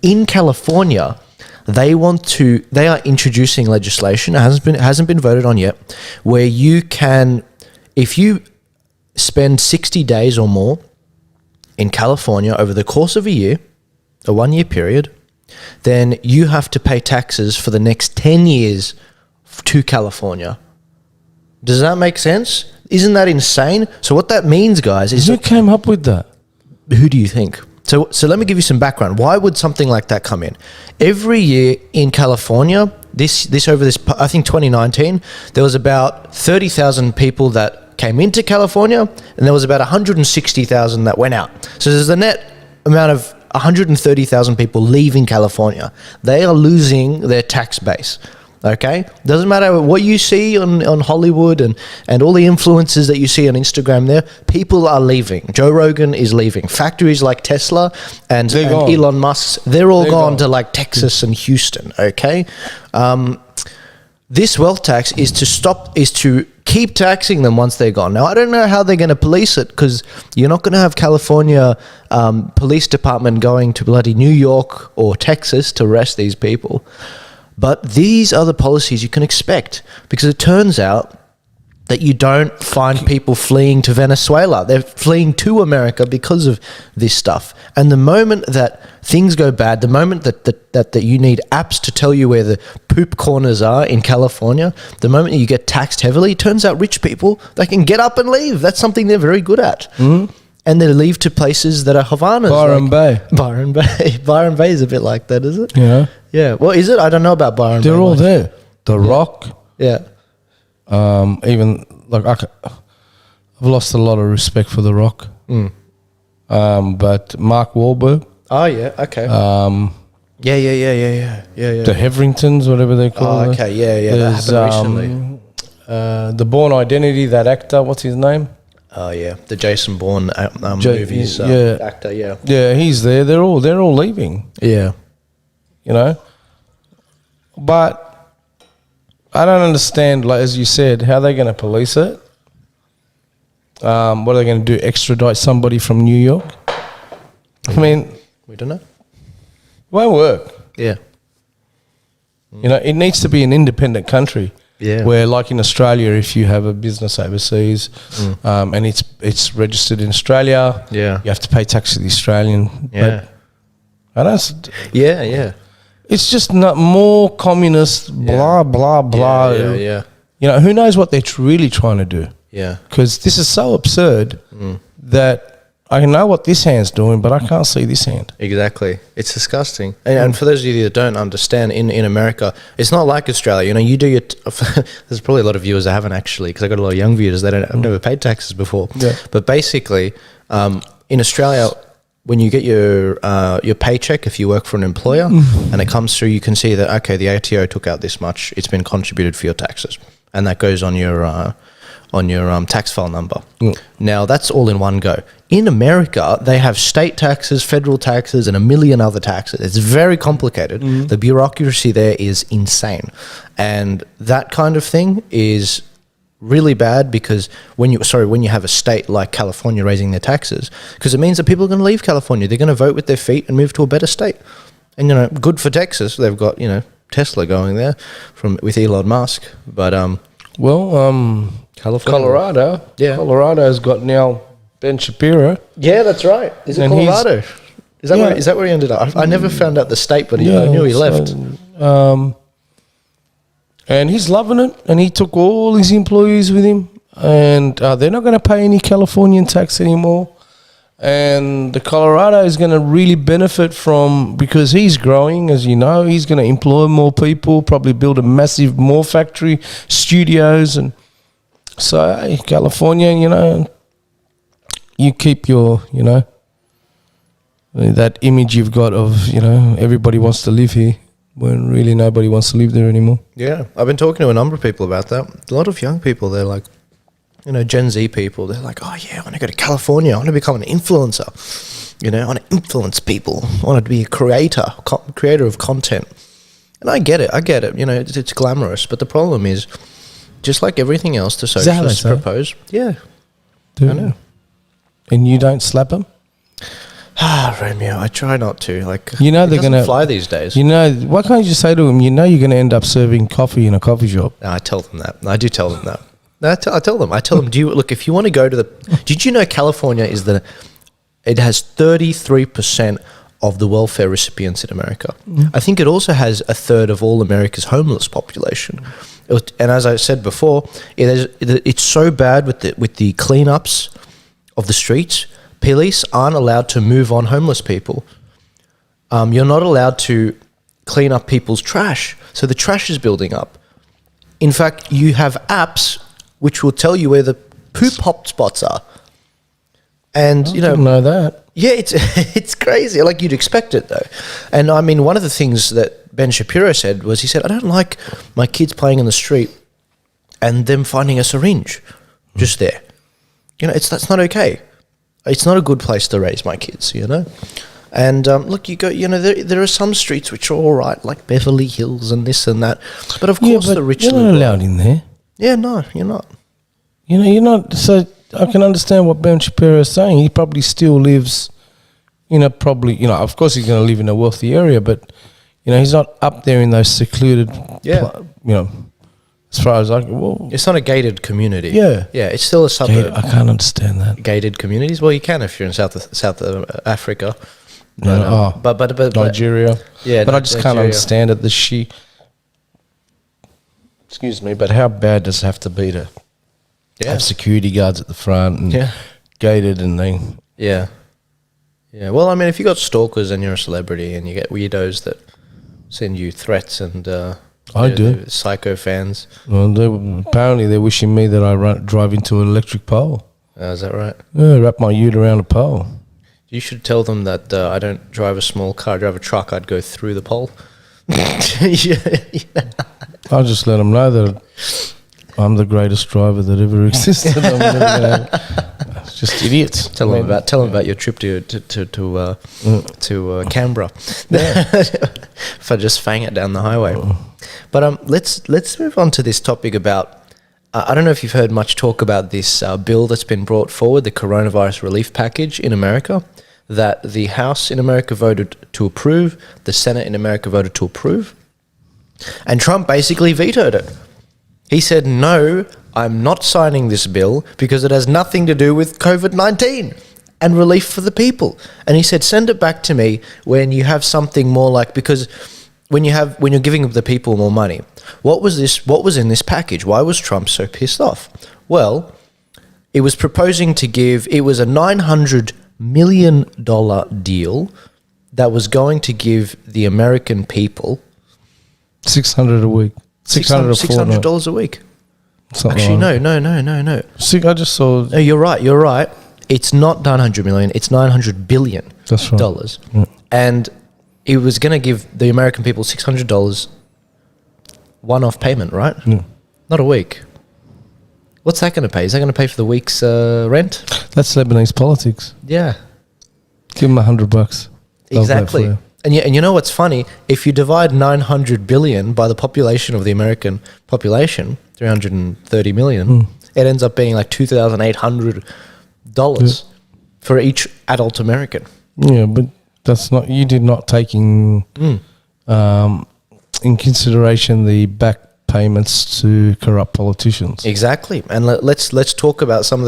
in California, they are introducing legislation. It hasn't been voted on yet, where you can, if you spend 60 days or more in California over the course of a year, a 1 year period, then you have to pay taxes for the next 10 years to California. Does that make sense? Isn't that insane? So what that means, guys, is... Who came up with that? Who do you think? So let me give you some background. Why would something like that come in? Every year in California, this I think 2019, there was about 30,000 people that came into California, and there was about 160,000 that went out. So there's a net amount of 130,000 people leaving California. They are losing their tax base. Okay? Doesn't matter what you see on Hollywood and all the influences that you see on Instagram there, people are leaving. Joe Rogan is leaving. Factories like Tesla and Elon Musk's, they're all gone to like Texas and Houston, okay? This wealth tax is to keep taxing them once they're gone. Now, I don't know how they're going to police it, because you're not going to have California police department going to bloody New York or Texas to arrest these people. But these are the policies you can expect, because it turns out that you don't find people fleeing to Venezuela. They're fleeing to America because of this stuff. And the moment that things go bad, the moment that you need apps to tell you where the poop corners are in California, the moment that you get taxed heavily, it turns out rich people, they can get up and leave. That's something they're very good at. Mm-hmm. And they leave to places that are Havanas. Byron Bay. Byron Bay. Byron Bay is a bit like that, is it? Yeah. Yeah. Well, is it? I don't know about Byron Bay. They're all there. The Rock. Yeah. Even like I've lost a lot of respect for The Rock. Mm. But Mark Wahlberg. Oh yeah. Okay. Yeah. The Heveringtons, whatever they call it. Oh, okay. Yeah. That happened recently. The Bourne Identity. That actor. What's his name? Oh yeah, the Jason Bourne movies actor. Yeah. Yeah, he's there. They're all leaving. Yeah. You know. But I don't understand, like as you said, how they're going to police it. What are they going to do? Extradite somebody from New York? I mean, we don't know. Won't work. Yeah. You know, it needs to be an independent country. Yeah. Where, like in Australia, if you have a business overseas, and it's registered in Australia, yeah, you have to pay tax to the Australian. Yeah. But I don't. Yeah. It's just not more communist. Blah blah blah. Yeah. You know, who knows what they're really trying to do? Yeah. Because this is so absurd that I know what this hand's doing, but I can't see this hand. Exactly. It's disgusting. And for those of you that don't understand, in America, it's not like Australia. You know, you do your... there's probably a lot of viewers that haven't actually, because I got a lot of young viewers that have never paid taxes before. Yeah. But basically, in Australia, when you get your paycheck, if you work for an employer, and it comes through, you can see that, okay, the ATO took out this much. It's been contributed for your taxes. And that goes on your tax file number. Now, that's all in one go. In America, they have state taxes, federal taxes, and a million other taxes. It's very complicated. The bureaucracy there is insane. And that kind of thing is really bad, because when you have a state like California raising their taxes, because it means that people are going to leave California. They're going to vote with their feet and move to a better state. And, you know, good for Texas. They've got, you know, Tesla going there with Elon Musk. But, California. Colorado. Yeah. Colorado's got now Ben Shapiro. Yeah, that's right. Is it Colorado? Is that where he ended up? I never found out the state, but I knew he left. And he's loving it, and he took all his employees with him, and they're not going to pay any Californian tax anymore. And the Colorado is going to really benefit from, because he's growing, as you know, he's going to employ more people, probably build a massive more factory, studios, and so, hey, California, you know, you keep your, you know, that image you've got of, you know, everybody wants to live here, when really nobody wants to live there anymore. Yeah, I've been talking to a number of people about that. A lot of young people, they're like, you know, Gen Z people, they're like, oh yeah, I want to go to California, I want to become an influencer, you know, I want to influence people, I want to be a creator of content. And I get it, you know, it's glamorous, but the problem is, just like everything else the socialists propose. Yeah. I know. And you don't slap them? Romeo, I try not to. Like, You know it they're doesn't gonna fly these days. You know, why can't you just say to them, you know, you're going to end up serving coffee in a coffee shop? No, I tell them that. I do tell them that. No, I tell them. Do you look? If you want to go to the, did you know California it has 33% of the welfare recipients in America. I think it also has a third of all America's homeless population. And as I said before, it's so bad with the cleanups of the streets. Police aren't allowed to move on homeless people. You're not allowed to clean up people's trash. So the trash is building up. In fact, you have apps which will tell you where the poop hot spots are. And, I didn't know that. Yeah, it's crazy. Like, you'd expect it, though. And, I mean, one of the things that Ben Shapiro said was, he said, I don't like my kids playing in the street and them finding a syringe just there. You know, that's not okay. It's not a good place to raise my kids, you know. And, look, you go, you know, there are some streets which are all right, like Beverly Hills and this and that. But, of course, the rich... You're not allowed in there. Yeah, no, you're not. You know, you're not... So... I can understand what Ben Shapiro is saying. He probably still lives, of course he's going to live in a wealthy area, but, you know, he's not up there in those secluded, as far as it's not a gated community. Yeah. Yeah, it's still a suburb. I can't understand that. Gated communities? Well, you can if you're in South Africa. But Nigeria. Yeah, but I just can't understand it. Excuse me, but how bad does it have to be to have security guards at the front and gated and thing? Yeah. Yeah. Well, I mean, if you got stalkers and you're a celebrity and you get weirdos that send you threats and I do. Psycho fans. Well, apparently they're wishing me that I drive into an electric pole. Is that right? Yeah, wrap my ute around a pole. You should tell them that I don't drive a small car, I drive a truck. I'd go through the pole. I'll just let them know that I'm the greatest driver that ever existed. It's just idiots. Tell them about your trip to Canberra. If I just fang it down the highway. But let's move on to this topic about. I don't know if you've heard much talk about this bill that's been brought forward, the coronavirus relief package in America, that the House in America voted to approve, the Senate in America voted to approve, and Trump basically vetoed it. He said, no, I'm not signing this bill because it has nothing to do with COVID-19 and relief for the people. And he said, send it back to me when you have something more like, because when you're giving the people more money. What was in this package? Why was Trump so pissed off? Well, it was proposing it was a $900 million deal that was going to give the American people $600 a week. $600 a week. Something Actually, like no. I just saw... No, you're right. It's not 900 million, it's $900 billion. That's right. Yeah. And it was going to give the American people $600 one-off payment, right? Yeah. Not a week. What's that going to pay? Is that going to pay for the week's rent? That's Lebanese politics. Yeah. Give them $100. Exactly. And you know what's funny? If you divide 900 billion by the population of the American population, 330 million, it ends up being like $2,800 for each adult American. Yeah, but that's not. You did not take in consideration the back payments to corrupt politicians. Exactly. And let's talk about some of the